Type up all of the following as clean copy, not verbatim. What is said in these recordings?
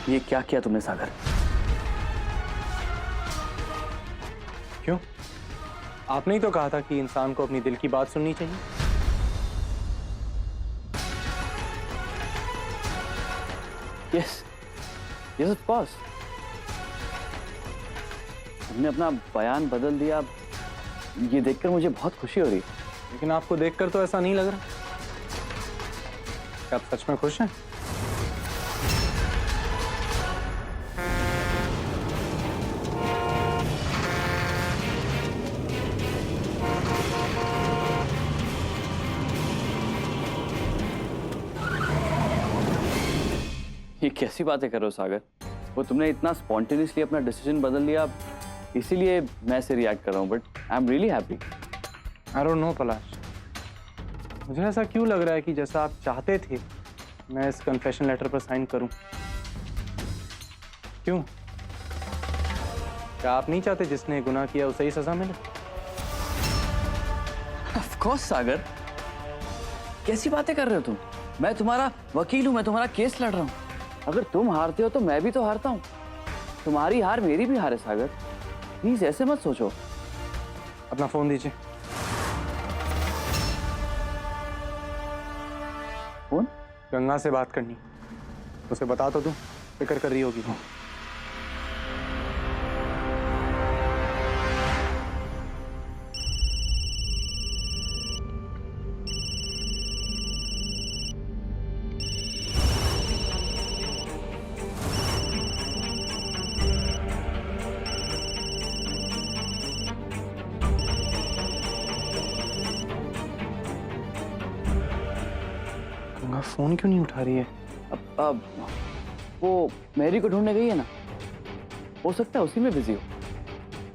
ये क्या किया तुमने सागर? क्यों? आपने ही तो कहा था कि इंसान को अपनी दिल की बात सुननी चाहिए। Yes yes of course. तुमने अपना बयान बदल दिया, ये देखकर मुझे बहुत खुशी हो रही है। लेकिन आपको देखकर तो ऐसा नहीं लग रहा। क्या आप सच में खुश हैं? ये कैसी बातें कर रहे हो सागर? वो तुमने इतना स्पॉन्टेनियसली अपना डिसीजन बदल लिया, इसीलिए मैं ऐसे रिएक्ट कर रहा हूँ, but I am really happy. I don't know Palash, मुझे ऐसा क्यों लग रहा है कि जैसा आप चाहते थे मैं इस कन्फेशन लेटर पर साइन करूं। क्यों? क्या आप नहीं चाहते जिसने गुनाह किया उसे ही सजा मिले? ऑफ कोर्स सागर, कैसी बातें कर रहे हो तुम? मैं तुम्हारा वकील हूं, मैं तुम्हारा केस लड़ रहा हूं। अगर तुम हारते हो तो मैं भी तो हारता हूं। तुम्हारी हार मेरी भी हार है सागर, प्लीज ऐसे मत सोचो। अपना फोन दीजिए। फोन? गंगा से बात करनी, उसे बता तो दूं, फिक्र कर रही होगी वो। गंगा फोन क्यों नहीं उठा रही है? अब वो मैरी को ढूंढने गई है ना, हो सकता है उसी में बिजी हो,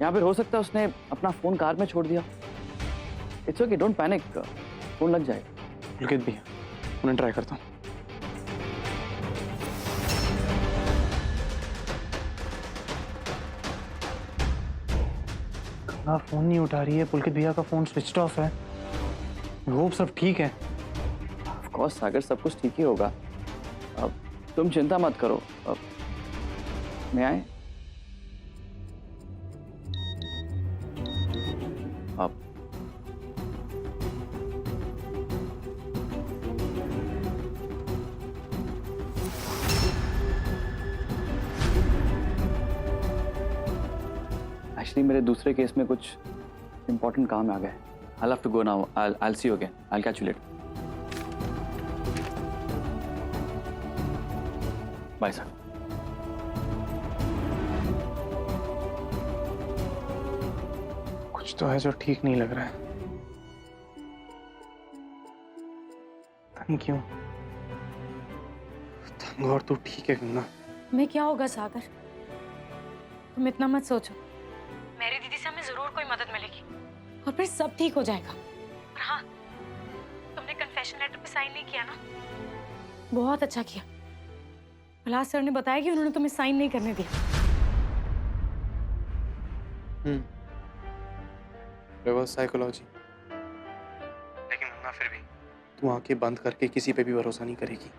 या फिर हो सकता है उसने अपना फोन कार में छोड़ दिया। It's okay, don't panic, phone लग जाएगा। पुलकित भी है, उन्हें ट्राई करता हूँ। गंगा फोन नहीं उठा रही है, पुलकित भैया का फोन स्विच ऑफ है। होप सब ठीक है। ऑफ कोर्स सागर, सब कुछ ठीक ही होगा। अब तुम चिंता मत करो। अब मैं आए? अब एक्चुअली मेरे दूसरे केस में कुछ इंपॉर्टेंट काम आ गया है। I'll have to go now. I'll see you again. I'll catch you later. Bye, sir. कुछ तो है जो ठीक नहीं लग रहा है। Thank you. तंग और तू ठीक है गंगा? मैं क्या होगा सागर, तुम इतना मत सोचो। मेरी दीदी से हमें जरूर कोई मदद मिलेगी और फिर सब ठीक हो जाएगा। और हाँ, तुमने कन्फेशन लेटर पे साइन नहीं किया ना? बहुत अच्छा किया। पलाश सर ने बताया कि उन्होंने तुम्हें साइन नहीं करने दिया। Reverse psychology. लेकिन गंगा फिर भी तू आंखें बंद करके किसी पे भी भरोसा नहीं करेगी,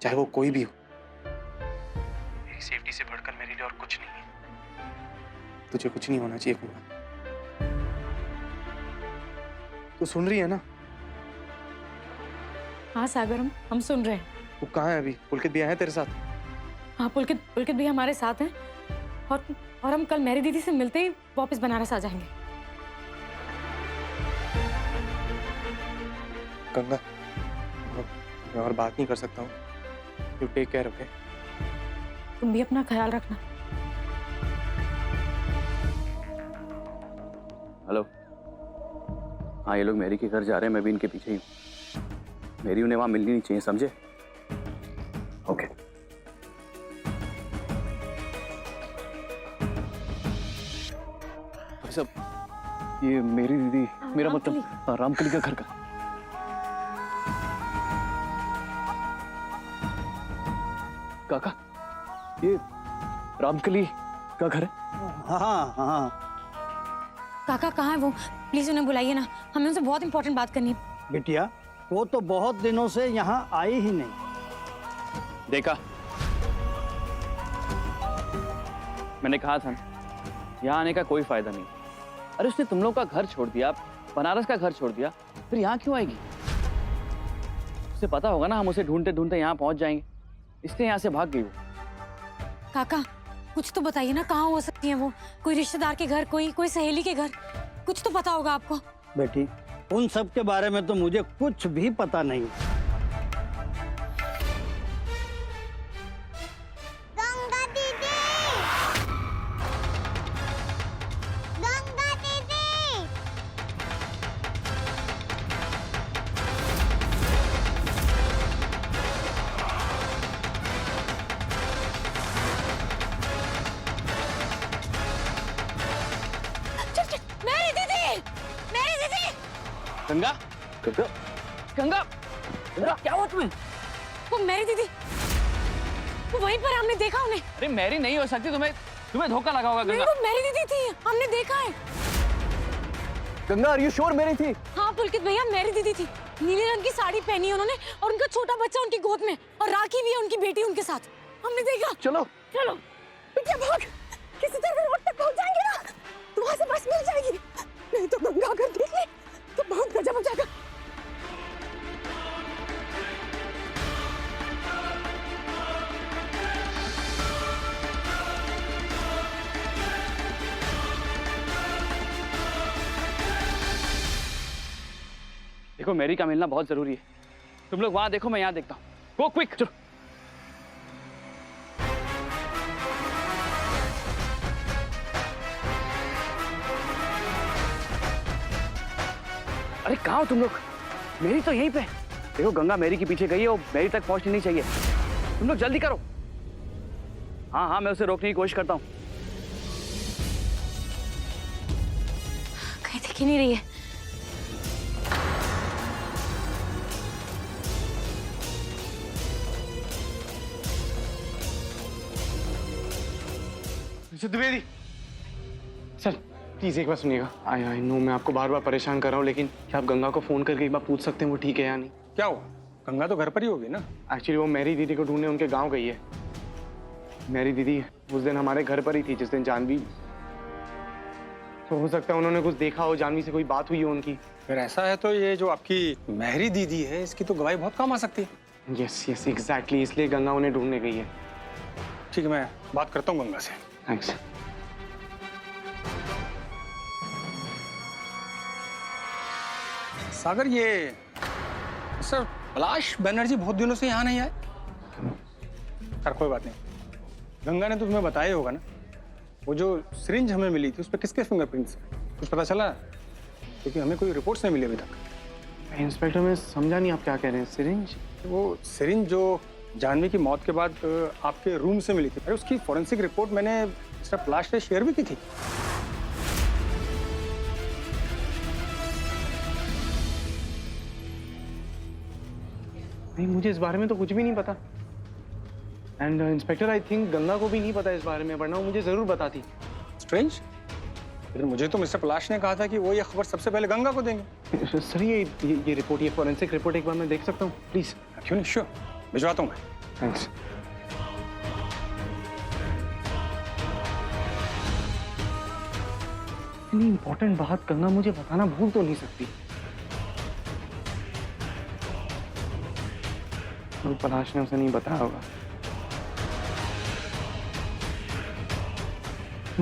चाहे वो कोई भी हो। मेरी सेफ्टी से बढ़कर मेरे लिए और कुछ नहीं है। तुझे कुछ नहीं होना चाहिए गंगा। तू सुन रही है ना? हाँ सागर, हम सुन रहे हैं। तू कहाँ है अभी? पुलकित भी आए हैं तेरे साथ? हाँ, पुलकित भी हमारे साथ हैं और हम कल मेरी दीदी से मिलते ही वापस बनारस आ जाएंगे। गंगा, मैं और बात नहीं कर सकता हूँ। You take care, okay? तुम भी अपना ख्याल रखना। हेलो। हाँ, ये लोग मेरी के घर जा रहे हैं, मैं भी इनके पीछे ही हूँ। मेरी उन्हें वहां मिलनी नहीं चाहिए, समझे? ओके। भाई साहब, ये मेरी दीदी, मेरा मतलब रामकली का घर का। काका, ये रामकली का घर है? हाँ हाँ। काका कहाँ है वो? प्लीज उन्हें बुलाइए ना, हमें उनसे बहुत इंपॉर्टेंट बात करनी है। बिटिया, वो तो बहुत दिनों से यहाँ आई ही नहीं। देखा, मैंने कहा था ना, यहाँ आने का कोई फायदा नहीं। अरे उसने तुम लोग का घर छोड़ दिया, बनारस का घर छोड़ दिया, फिर यहाँ क्यों आएगी? उसे पता होगा ना हम उसे ढूंढते ढूंढते यहाँ पहुंच जाएंगे, इसलिए यहाँ से भाग गई वो। काका कुछ तो बताइए ना, कहाँ हो सकती है वो? कोई रिश्तेदार के घर, कोई सहेली के घर, कुछ तो पता होगा आपको। बेटी, उन सब के बारे में तो मुझे कुछ भी पता नहीं। गंगा दीदी, गंगा दीदी, मेरी दीदी, मेरी दीदी। गंगा, गंगा, गंगा, गंगा, क्या हुआ तुम्हें? वो मेरी दीदी, वो वहीं पर हमने देखा उन्हें। अरे मेरी नहीं हो सकती, तुम्हें धोखा लगा होगा नहीं, गंगा। वो मेरी दीदी थी, हमने देखा है। गंगा, आर यू श्योर मेरी थी? हाँ पुलकित भैया, मेरी दीदी थी। नीले रंग की साड़ी पहनी है उन्होंने और उनका छोटा बच्चा उनकी गोद में, और राखी भी है उनकी बेटी उनके साथ। हमने देखा। चलो चलो बेटिया, भाग, किसी तरह रोड तक पहुंच जाएंगे ना, तो वहां से बस मिल जाएगी। नहीं तो गंगा अगर देख ले तो बहुत गजब हो जाएगा। देखो, मेरी का मिलना बहुत जरूरी है। तुम लोग वहां देखो, मैं यहाँ देखता हूँ। गो क्विक, चलो। अरे कहाँ हो तुम लोग? मेरी तो यहीं पे। देखो, गंगा मेरी के पीछे गई है, वो मेरी तक पहुंचनी नहीं चाहिए। तुम लोग जल्दी करो। हाँ हाँ, मैं उसे रोकने की कोशिश करता हूँ। कहीं दिख ही नहीं रही है। द्विवेदी सर, प्लीज एक बार सुनिएगा। आई नो मैं आपको बार बार परेशान कर रहा हूँ, लेकिन क्या आप गंगा को फोन करके एक बार पूछ सकते हैं वो ठीक है या नहीं? क्या हुआ? गंगा तो घर पर ही होगी ना। एक्चुअली वो मेरी दीदी को ढूंढने उनके गांव गई है। मेरी दीदी उस दिन हमारे घर पर ही थी जिस दिन जानवी, तो हो सकता है उन्होंने कुछ देखा हो, जानवी से कोई बात हुई हो उनकी। फिर ऐसा है तो ये जो आपकी मेहरी दीदी है, इसकी तो गवाही बहुत काम आ सकती है। यस यस एग्जैक्टली, इसलिए गंगा उन्हें ढूंढने गई है। ठीक है, मैं बात करता हूँ गंगा से। थैंक्स। सागर, ये सर पलाश बनर्जी बहुत दिनों से यहाँ नहीं आए। खैर कोई बात नहीं, गंगा ने तो तुम्हें बताया ही होगा ना, वो जो सिरिंज हमें मिली थी उस पर किसके फिंगरप्रिंट्स कुछ पता चला? क्योंकि हमें कोई रिपोर्ट्स नहीं मिली अभी तक। इंस्पेक्टर, मैं समझा नहीं आप क्या कह रहे हैं। सिरिंज? वो सिरिंज जो जानवी की मौत के बाद आपके रूम से मिली थी, अरे उसकी फॉरेंसिक रिपोर्ट मैंने मिस्टर पलाश से शेयर भी की थी। नहीं, मुझे इस बारे में तो कुछ भी नहीं पता। And inspector, I think Ganga को भी नहीं पता इस बारे में, वरना वो मुझे जरूर बताती। स्ट्रेंज, लेकिन मुझे तो मिस्टर पलाश ने कहा था कि वो ये खबर सबसे पहले गंगा को देंगे। सर, ये रिपोर्ट, ये फॉरेंसिक रिपोर्ट एक बार मैं देख सकता हूँ प्लीज? क्यों नहीं, श्योर, भिजवाता हूँ मैं। थैंक्स। इतनी इंपॉर्टेंट बात गंगा मुझे बताना भूल तो नहीं सकती। तो पलाश ने उसे नहीं बताया होगा।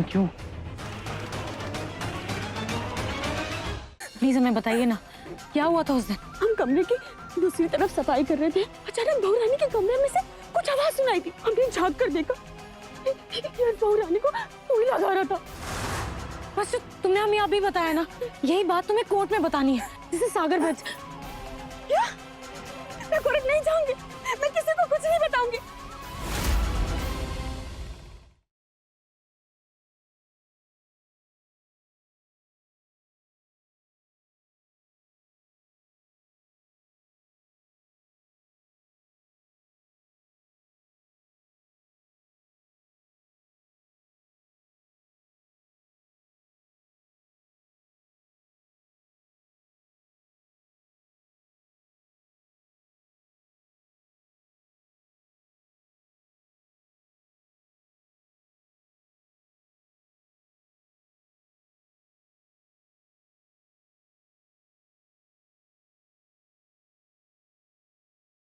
क्यों? प्लीज हमें बताइए ना, क्या हुआ था उस दिन? हम कमरे की दूसरी तरफ सफाई कर रहे थे, अचानक बहू रानी के कमरे में से कुछ आवाज सुनाई थी। हमने झांक कर देखा, बहू रानी को सुई लगा रहा था। बस तुमने हमें अभी बताया ना, यही बात तुम्हें कोर्ट में बतानी है, जिसे सागर बच। क्या? मैं कोर्ट नहीं जाऊंगी, मैं किसी को कुछ नहीं बताऊंगी।